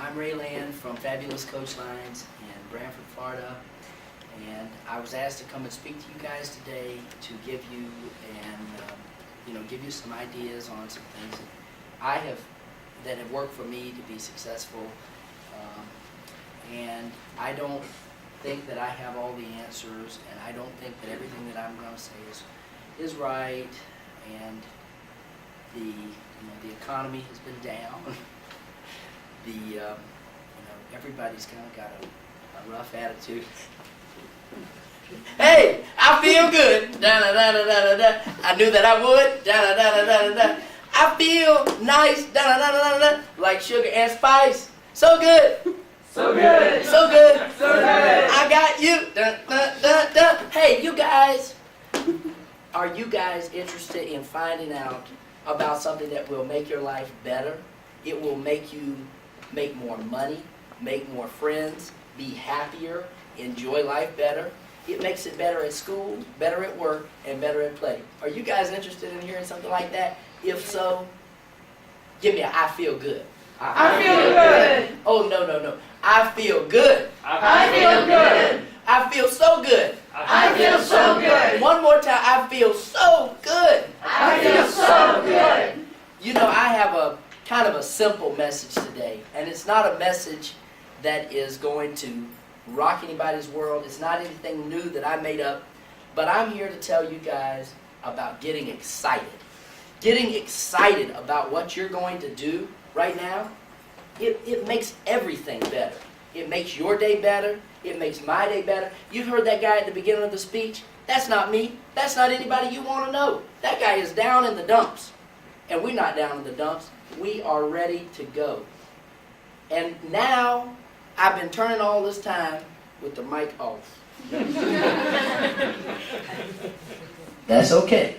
I'm Ray Land from Fabulous Coach Lines in Branford, Florida, and I was asked to come and speak to you guys today to give you give you some ideas on some things that have worked for me to be successful. And I don't think that I have all the answers, and I don't think that everything that I'm going to say is right. And the economy has been down. Everybody's kind of got a rough attitude. Hey, I feel good. Da, da, da, da, da, da. I knew that I would. Da, da, da, da, da, da. I feel nice. Da, da, da, da, da, da. Like sugar and spice. So good. So good. So good. So good. I got you. Da, da, da, da. Hey, you guys. Are you guys interested in finding out about something that will make your life better? It will make you make more money, make more friends, be happier, enjoy life better. It makes it better at school, better at work, and better at play. Are you guys interested in hearing something like that? If so, give me a I feel good. I feel good. Oh, no. I feel good. I feel good. I feel so good. I feel so good. One more time. I feel so good. I feel so good. You know, I have a kind of a simple message today, and it's not a message that is going to rock anybody's world. It's not anything new that I made up, but I'm here to tell you guys about getting excited. Getting excited about what you're going to do right now, it makes everything better. It makes your day better. It makes my day better. You heard that guy at the beginning of the speech? That's not me. That's not anybody you want to know. That guy is down in the dumps. And we're not down in the dumps. We are ready to go. And now, I've been turning all this time with the mic off. That's okay.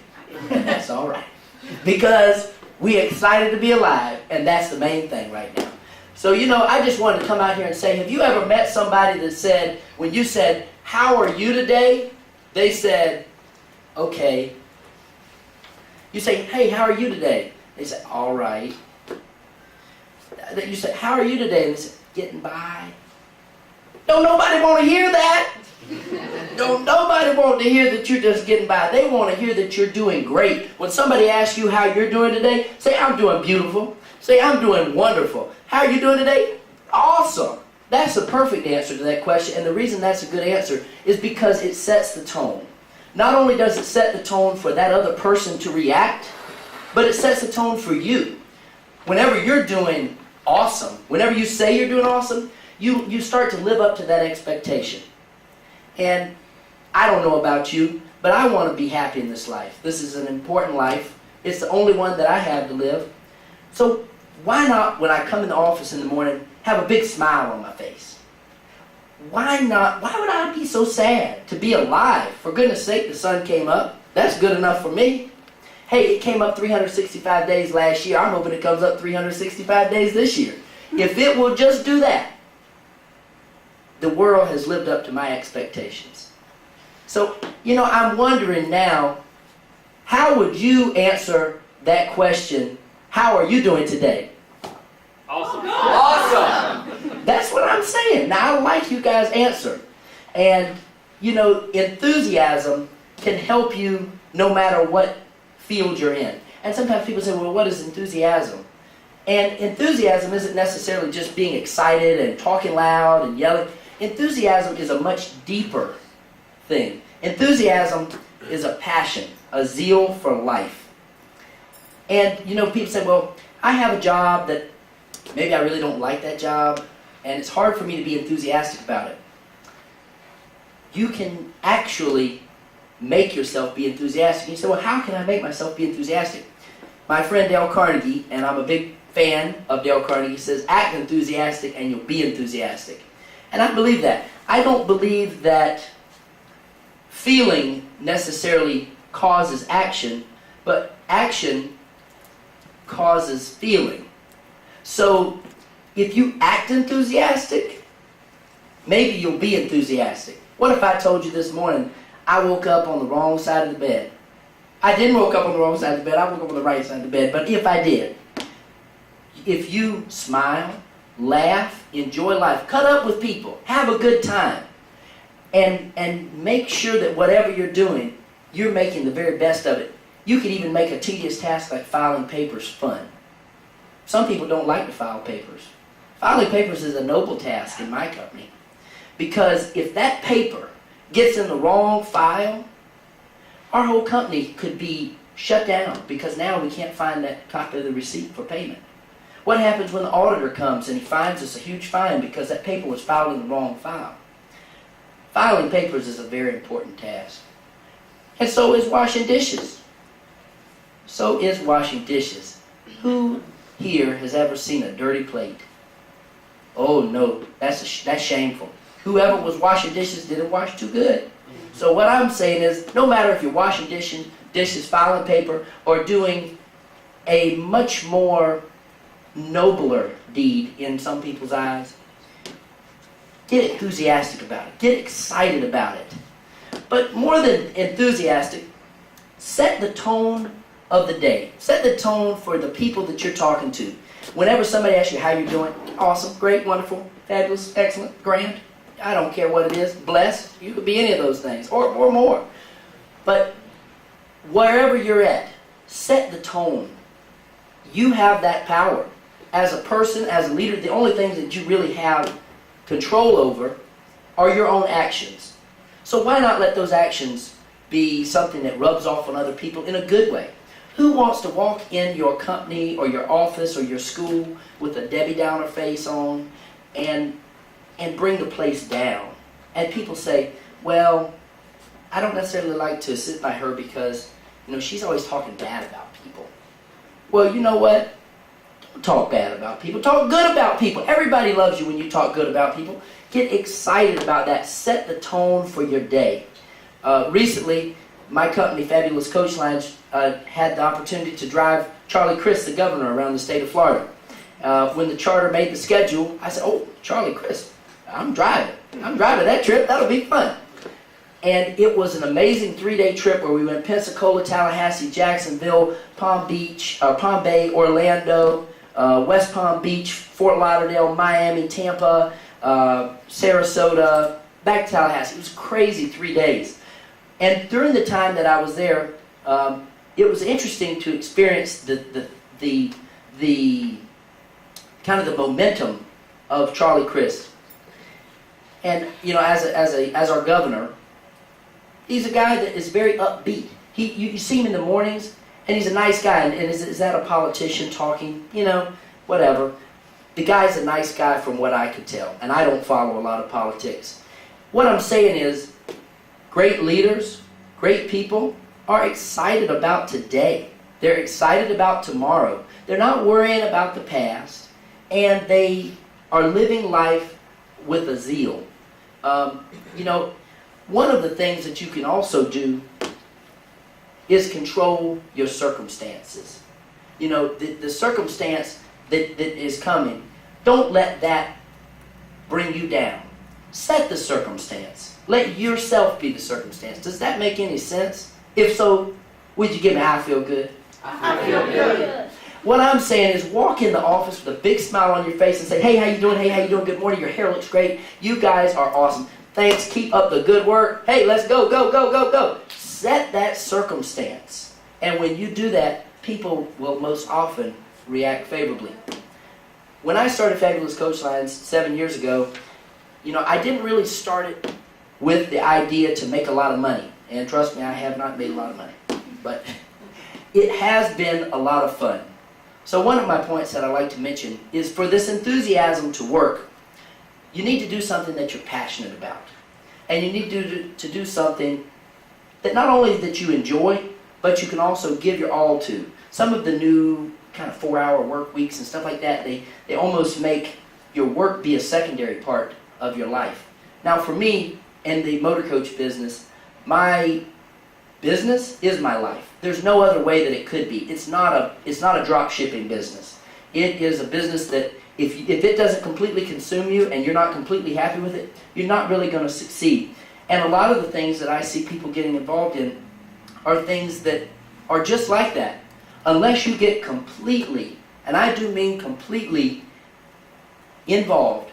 That's all right. Because we're excited to be alive, and that's the main thing right now. So, I just wanted to come out here and say, have you ever met somebody that said, when you said, how are you today? They said, okay. You say, hey, how are you today? They say, all right. You say, how are you today? And they say, getting by. Don't nobody want to hear that. Don't nobody want to hear that you're just getting by. They want to hear that you're doing great. When somebody asks you how you're doing today, say, I'm doing beautiful. Say, I'm doing wonderful. How are you doing today? Awesome. That's the perfect answer to that question. And the reason that's a good answer is because it sets the tone. Not only does it set the tone for that other person to react, but it sets the tone for you. Whenever you're doing awesome, whenever you say you're doing awesome, you start to live up to that expectation. And I don't know about you, but I want to be happy in this life. This is an important life. It's the only one that I have to live. So why not, when I come in the office in the morning, have a big smile on my face? Why not? Why would I be so sad to be alive? For goodness sake, the sun came up. That's good enough for me. Hey, it came up 365 days last year. I'm hoping it comes up 365 days this year. If it will just do that, the world has lived up to my expectations. So, I'm wondering now, how would you answer that question, how are you doing today? Awesome. Awesome! That's what I'm saying. Now, I like you guys' answer. And, enthusiasm can help you no matter what field you're in. And sometimes people say, well, what is enthusiasm? And enthusiasm isn't necessarily just being excited and talking loud and yelling. Enthusiasm is a much deeper thing. Enthusiasm is a passion, a zeal for life. And, people say, well, I have a job that maybe I really don't like that job, and it's hard for me to be enthusiastic about it. You can actually make yourself be enthusiastic. And you say, well, how can I make myself be enthusiastic? My friend Dale Carnegie, and I'm a big fan of Dale Carnegie, says, act enthusiastic and you'll be enthusiastic. And I believe that. I don't believe that feeling necessarily causes action, but action causes feeling. So if you act enthusiastic, maybe you'll be enthusiastic. What if I told you this morning, I woke up on the wrong side of the bed? I didn't woke up on the wrong side of the bed, I woke up on the right side of the bed, but if I did, if you smile, laugh, enjoy life, cut up with people, have a good time, and make sure that whatever you're doing, you're making the very best of it. You could even make a tedious task like filing papers fun. Some people don't like to file papers. Filing papers is a noble task in my company, because if that paper gets in the wrong file, our whole company could be shut down because now we can't find that copy of the receipt for payment. What happens when the auditor comes and he finds us a huge fine because that paper was filed in the wrong file? Filing papers is a very important task. And so is washing dishes. So is washing dishes. Who here has ever seen a dirty plate? Oh no, that's shameful. Whoever was washing dishes didn't wash too good. So what I'm saying is, no matter if you're washing dishes, filing paper, or doing a much more nobler deed in some people's eyes, get enthusiastic about it. Get excited about it. But more than enthusiastic, set the tone of the day. Set the tone for the people that you're talking to. Whenever somebody asks you how you're doing, awesome, great, wonderful, fabulous, excellent, grand, I don't care what it is, blessed, you could be any of those things, or more. But wherever you're at, set the tone. You have that power. As a person, as a leader, the only things that you really have control over are your own actions. So why not let those actions be something that rubs off on other people in a good way? Who wants to walk in your company or your office or your school with a Debbie Downer face on and bring the place down? And people say, well, I don't necessarily like to sit by her because, she's always talking bad about people. Well, you know what? Don't talk bad about people. Talk good about people. Everybody loves you when you talk good about people. Get excited about that. Set the tone for your day. Recently, my company, Fabulous Coach Lounge, had the opportunity to drive Charlie Crist, the governor, around the state of Florida. When the charter made the schedule, I said, oh, Charlie Crist, I'm driving that trip. That'll be fun. And it was an amazing 3-day trip where we went Pensacola, Tallahassee, Jacksonville, Palm Bay, Orlando, West Palm Beach, Fort Lauderdale, Miami, Tampa, Sarasota, back to Tallahassee. It was crazy 3 days. And during the time that I was there, it was interesting to experience the kind of the momentum of Charlie Crist. And as our governor, he's a guy that is very upbeat. You see him in the mornings, and he's a nice guy. And is that a politician talking? Whatever. The guy's a nice guy from what I could tell, and I don't follow a lot of politics. What I'm saying is, great leaders, great people are excited about today. They're excited about tomorrow. They're not worrying about the past, and they are living life with a zeal. One of the things that you can also do is control your circumstances. The circumstance that is coming, don't let that bring you down. Set the circumstance. Let yourself be the circumstance. Does that make any sense? If so, would you give me I feel good? I feel good. What I'm saying is walk in the office with a big smile on your face and say, hey, how you doing? Hey, how you doing? Good morning. Your hair looks great. You guys are awesome. Thanks. Keep up the good work. Hey, let's go, go, go, go, go. Set that circumstance. And when you do that, people will most often react favorably. When I started Fabulous Coach Lines 7 years ago, I didn't really start it with the idea to make a lot of money. And trust me, I have not made a lot of money. But it has been a lot of fun. So one of my points that I like to mention is for this enthusiasm to work, you need to do something that you're passionate about. And you need to do something that not only that you enjoy, but you can also give your all to. Some of the new kind of 4-hour work weeks and stuff like that, they almost make your work be a secondary part of your life. Now for me, in the motor coach business, my business is my life. There's no other way that it could be. It's not a drop shipping business. It is a business that if it doesn't completely consume you and you're not completely happy with it, you're not really going to succeed. And a lot of the things that I see people getting involved in are things that are just like that. Unless you get completely, and I do mean completely, involved,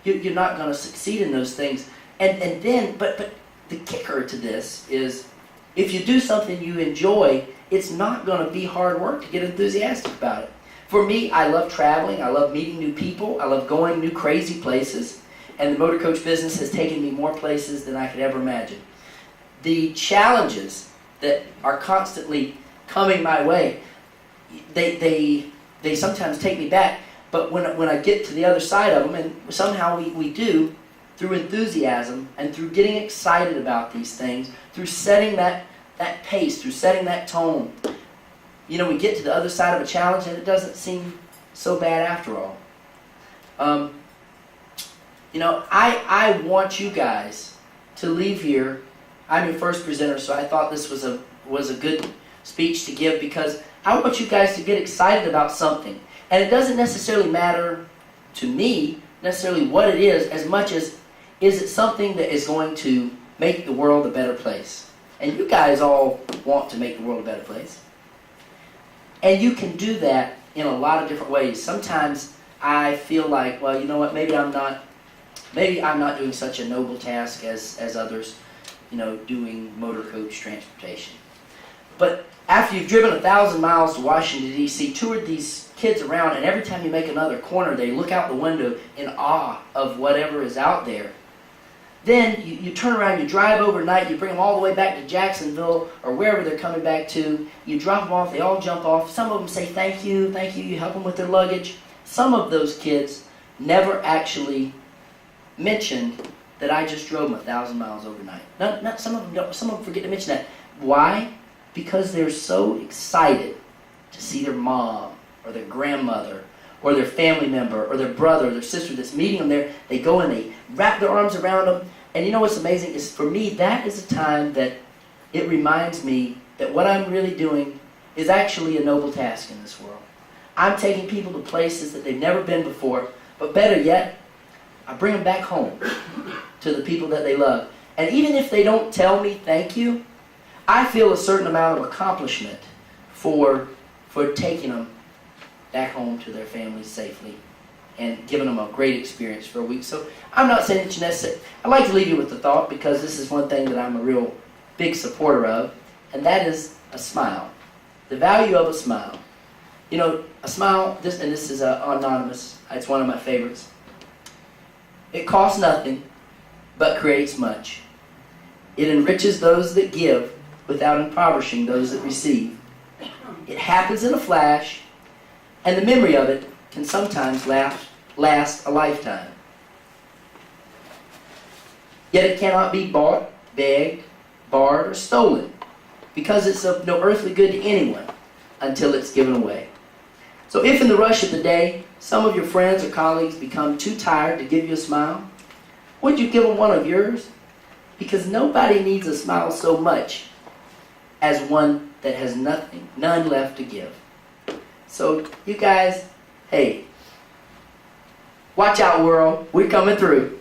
you're not going to succeed in those things. And then, but the kicker to this is, if you do something you enjoy, it's not going to be hard work to get enthusiastic about it. For me, I love traveling. I love meeting new people. I love going new crazy places. And the motor coach business has taken me more places than I could ever imagine. The challenges that are constantly coming my way, they sometimes take me back. But when I get to the other side of them, and somehow we do, through enthusiasm and through getting excited about these things, through setting that pace, through setting that tone, we get to the other side of a challenge and it doesn't seem so bad after all. I want you guys to leave here. I'm your first presenter, so I thought this was a good speech to give, because I want you guys to get excited about something. And it doesn't necessarily matter to me necessarily what it is, as much as is it something that is going to make the world a better place. And you guys all want to make the world a better place. And you can do that in a lot of different ways. Sometimes I feel like, well, you know what, maybe I'm not doing such a noble task as others, doing motor coach transportation. But after you've driven 1,000 miles to Washington, D.C., toured these kids around, and every time you make another corner, they look out the window in awe of whatever is out there. Then you turn around, you drive overnight, you bring them all the way back to Jacksonville or wherever they're coming back to. You drop them off, they all jump off. Some of them say thank you, you help them with their luggage. Some of those kids never actually mentioned that I just drove them 1,000 miles overnight. Not some of them don't. Some of them forget to mention that. Why? Because they're so excited to see their mom or their grandmother or their family member or their brother or their sister that's meeting them there. They go and they wrap their arms around them. And you know what's amazing is, for me, that is a time that it reminds me that what I'm really doing is actually a noble task in this world. I'm taking people to places that they've never been before, but better yet, I bring them back home to the people that they love. And even if they don't tell me thank you, I feel a certain amount of accomplishment for taking them back home to their families safely and giving them a great experience for a week. So I'm not saying that you necessarily... I'd like to leave you with the thought, because this is one thing that I'm a real big supporter of, and that is a smile. The value of a smile. A smile, this is anonymous. It's one of my favorites. It costs nothing, but creates much. It enriches those that give without impoverishing those that receive. It happens in a flash, and the memory of it can sometimes last a lifetime. Yet it cannot be bought, begged, borrowed, or stolen, because it's of no earthly good to anyone until it's given away. So if in the rush of the day, some of your friends or colleagues become too tired to give you a smile, would you give them one of yours? Because nobody needs a smile so much as one that has none left to give. So you guys, hey, watch out, world. We're coming through.